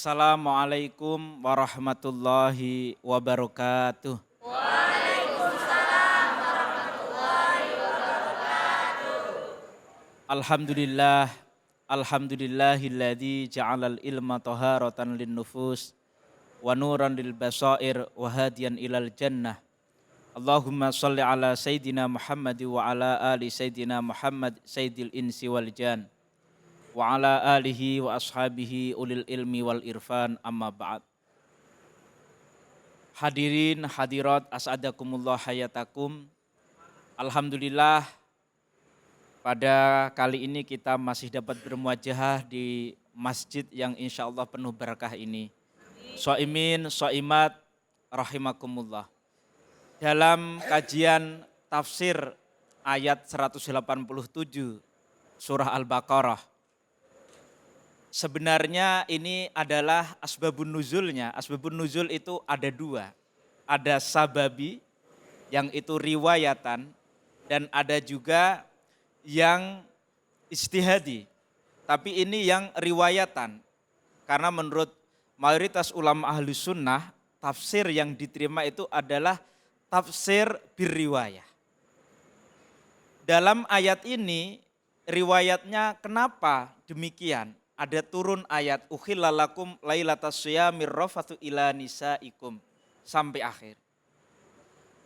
Assalamualaikum warahmatullahi wabarakatuh. Alhamdulillah, alhamdulillahilladzi ja'alal ilma taharatan linnufus wa nuran lil basair wa hadiyan ilal jannah. Allahumma shalli ala sayyidina Muhammad wa ala ali sayyidina Muhammad sayyidil insi wal jan wa ala alihi wa ashabihi ulil ilmi wal irfan amma ba'd. Hadirin hadirat as'adakumullah hayatakum. Alhamdulillah pada kali ini kita masih dapat bermuajahah di masjid yang insya Allah penuh barakah ini. Shaimin, shaimat, rahimakumullah. Dalam kajian tafsir ayat 187 surah Al-Baqarah. Sebenarnya ini adalah asbabun nuzulnya. Asbabun nuzul itu ada dua. Ada sababi yang itu riwayatan dan ada juga yang ijtihadi. Tapi ini yang riwayatan. Karena menurut mayoritas ulama ahli sunnah, tafsir yang diterima itu adalah tafsir birriwayah. Dalam ayat ini riwayatnya kenapa demikian? Ada turun ayat ukhillalakum lailatas syiyamir rafathu ila nisaikum sampai akhir.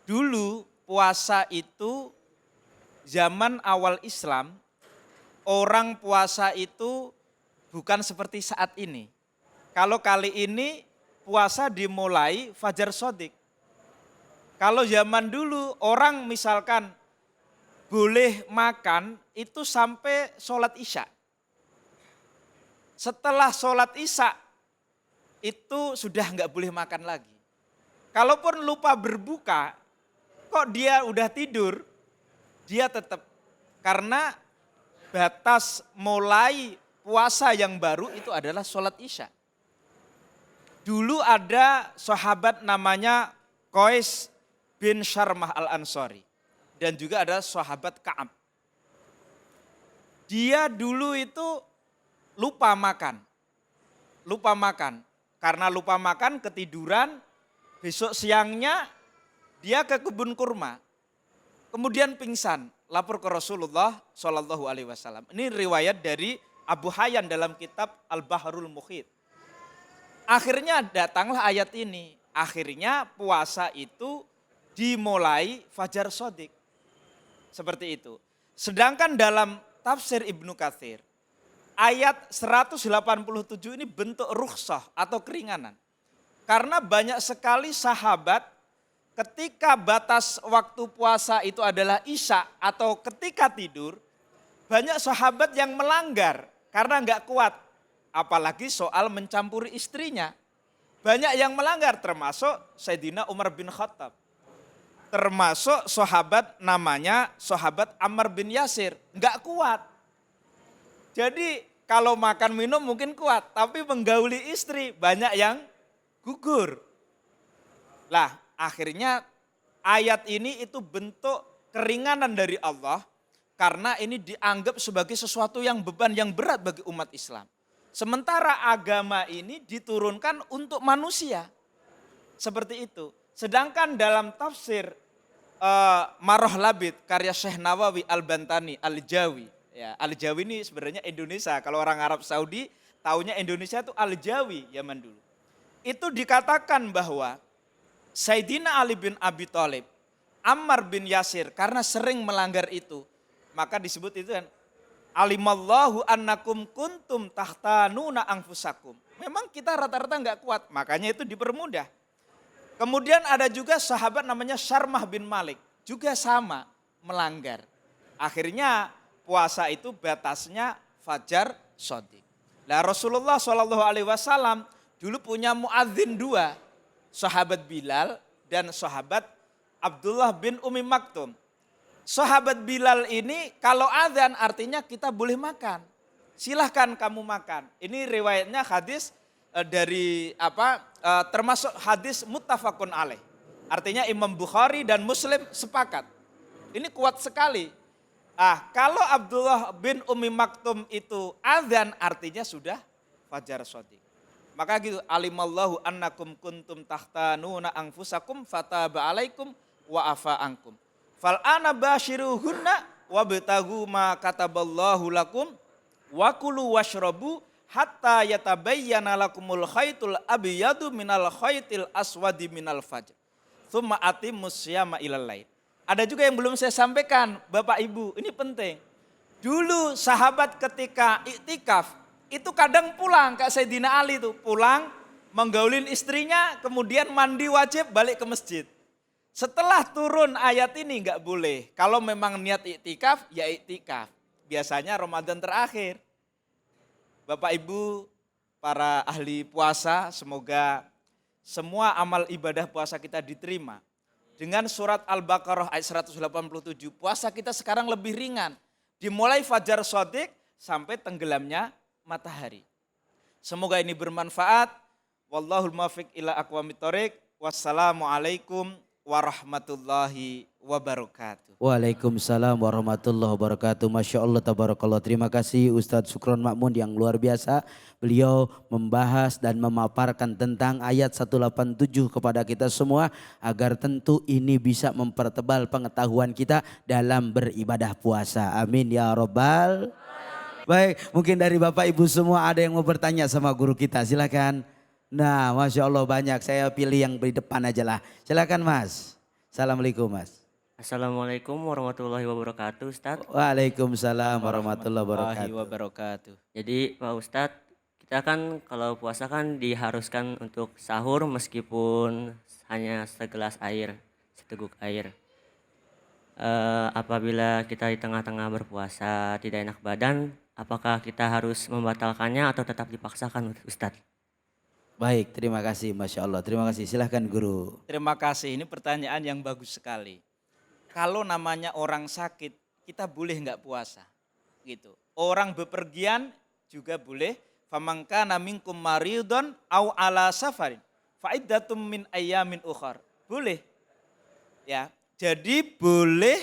Dulu puasa itu zaman awal Islam, orang puasa itu bukan seperti saat ini. Kalau kali ini puasa dimulai fajar shodiq. Kalau zaman dulu orang misalkan boleh makan itu sampai sholat isya. Setelah sholat isya itu sudah nggak boleh makan lagi. Kalaupun lupa berbuka, kok dia udah tidur, dia tetap. Karena batas mulai puasa yang baru itu adalah sholat isya. Dulu ada sahabat namanya Qais bin Syarmah al-Ansari. Dan juga ada sahabat Ka'ab. Dia dulu itu lupa makan. Karena lupa makan, ketiduran, besok siangnya dia ke kebun kurma. Kemudian pingsan, lapor ke Rasulullah Shallallahu Alaihi Wasallam. Ini riwayat dari Abu Hayyan dalam kitab Al-Bahrul Muhit. Akhirnya datanglah ayat ini. Akhirnya puasa itu dimulai fajar shodiq. Seperti itu. Sedangkan dalam tafsir Ibnu Katsir, ayat 187 ini bentuk rukhsah atau keringanan. Karena banyak sekali sahabat ketika batas waktu puasa itu adalah isya atau ketika tidur, banyak sahabat yang melanggar karena enggak kuat. Apalagi soal mencampuri istrinya. Banyak yang melanggar termasuk Sayyidina Umar bin Khattab. Termasuk sahabat namanya sahabat Ammar bin Yasir. Enggak kuat. Jadi kalau makan minum mungkin kuat, tapi menggauli istri banyak yang gugur. Lah akhirnya ayat ini itu bentuk keringanan dari Allah karena ini dianggap sebagai sesuatu yang beban yang berat bagi umat Islam. Sementara agama ini diturunkan untuk manusia. Seperti itu. Sedangkan dalam tafsir Marah Labid karya Syekh Nawawi Al-Bantani Al-Jawi. Ya, Al-Jawi ini sebenarnya Indonesia. Kalau orang Arab Saudi taunya Indonesia itu Al-Jawi zaman dulu. Itu dikatakan bahwa Sayyidina Ali bin Abi Thalib, Ammar bin Yasir karena sering melanggar itu. Maka disebut itu kan alimallahu annakum kuntum tahtanuna anfusakum. Memang kita rata-rata enggak kuat, makanya itu dipermudah. Kemudian ada juga sahabat namanya Syarmah bin Malik, juga sama melanggar. Akhirnya puasa itu batasnya fajar shodiq. Nah Rasulullah SAW dulu punya muadzin dua, sahabat Bilal dan sahabat Abdullah bin Umi Maktum. Sahabat Bilal ini kalau azan artinya kita boleh makan. Silahkan kamu makan. Ini riwayatnya hadis dari termasuk hadis muttafaqun alaih. Artinya Imam Bukhari dan Muslim sepakat. Ini kuat sekali. Kalau Abdullah bin Umi Maktum itu azan artinya sudah fajar shodiq. Maka gitu, alimallahu annakum kuntum tahtanuna anfusakum fataba alaikum wa afa ankum. Fal ana bashiruhunna wabtagu ma kataballahu lakum wa kulu washrabu hatta yatabayyana lakumul khaitul abyadu minal khaitil aswadi minal fajr. Tsumma atimmus syiyama ilal lail. Ada juga yang belum saya sampaikan, Bapak Ibu, ini penting. Dulu sahabat ketika iktikaf itu kadang pulang, Kak Sayyidina Ali itu pulang menggaulin istrinya, kemudian mandi wajib balik ke masjid. Setelah turun ayat ini enggak boleh. Kalau memang niat iktikaf, ya iktikaf. Biasanya Ramadan terakhir. Bapak Ibu, para ahli puasa, semoga semua amal ibadah puasa kita diterima. Dengan surat Al-Baqarah ayat 187, puasa kita sekarang lebih ringan. Dimulai fajar shadiq sampai tenggelamnya matahari. Semoga ini bermanfaat. Wallahul muwaffiq ila aqwamit thoriq. Wassalamualaikum warahmatullahi wabarakatuh. Waalaikumsalam warahmatullahi wabarakatuh. Masya Allah, tabarakallah. Terima kasih Ustadz Sukron Makmun yang luar biasa. Beliau membahas dan memaparkan tentang ayat 187 kepada kita semua. Agar tentu ini bisa mempertebal pengetahuan kita dalam beribadah puasa. Amin ya Rabbal. Baik, mungkin dari Bapak Ibu semua ada yang mau bertanya sama guru kita, silakan. Nah, Masya Allah banyak, saya pilih yang di depan aja lah. Silakan Mas. Assalamualaikum Mas. Assalamualaikum warahmatullahi wabarakatuh Ustadz. Waalaikumsalam warahmatullahi wabarakatuh. Jadi Pak Ustadz, kita kan kalau puasa kan diharuskan untuk sahur meskipun hanya segelas air, seteguk air. Apabila kita di tengah-tengah berpuasa tidak enak badan, apakah kita harus membatalkannya atau tetap dipaksakan Ustadz? Baik, terima kasih Masya Allah. Terima kasih, silahkan guru. Terima kasih, ini pertanyaan yang bagus sekali. Kalau namanya orang sakit, kita boleh nggak puasa? Gitu. Orang bepergian juga boleh. Faman kana minkum maridun au ala safarin fa'iddatum min ayyamin ukhar. Boleh. Ya. Jadi boleh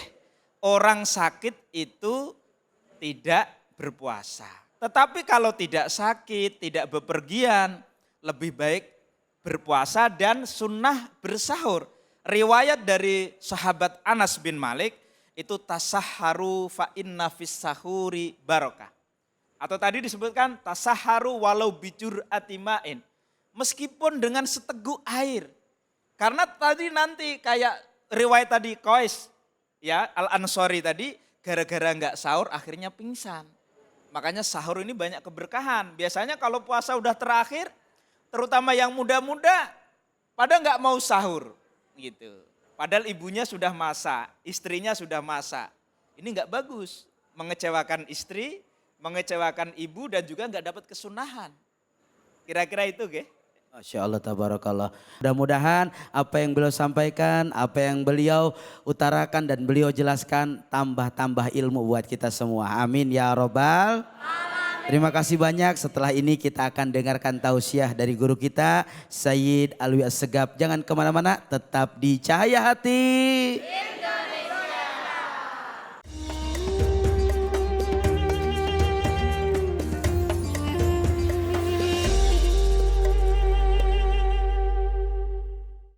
orang sakit itu tidak berpuasa. Tetapi kalau tidak sakit, tidak bepergian, lebih baik berpuasa dan sunnah bersahur. Riwayat dari sahabat Anas bin Malik itu tasahharu fa inna fis sahuri barokah. Atau tadi disebutkan tasahharu walau bijur atimain. Meskipun dengan seteguk air. Karena tadi nanti kayak riwayat tadi Qais ya Al-Ansori tadi gara-gara enggak sahur akhirnya pingsan. Makanya sahur ini banyak keberkahan. Biasanya kalau puasa udah terakhir terutama yang muda-muda pada enggak mau sahur gitu. Padahal ibunya sudah masak, istrinya sudah masak. Ini enggak bagus, mengecewakan istri, mengecewakan ibu dan juga enggak dapat kesunahan. Kira-kira itu ge. Masya Allah, tabarakallah. Mudah-mudahan apa yang beliau sampaikan, apa yang beliau utarakan dan beliau jelaskan tambah-tambah ilmu buat kita semua. Amin ya Rabbal. Terima kasih banyak. Setelah ini kita akan dengarkan tausiah dari guru kita Sayyid Alwi Assegaf. Jangan kemana-mana, tetap di Cahaya Hati.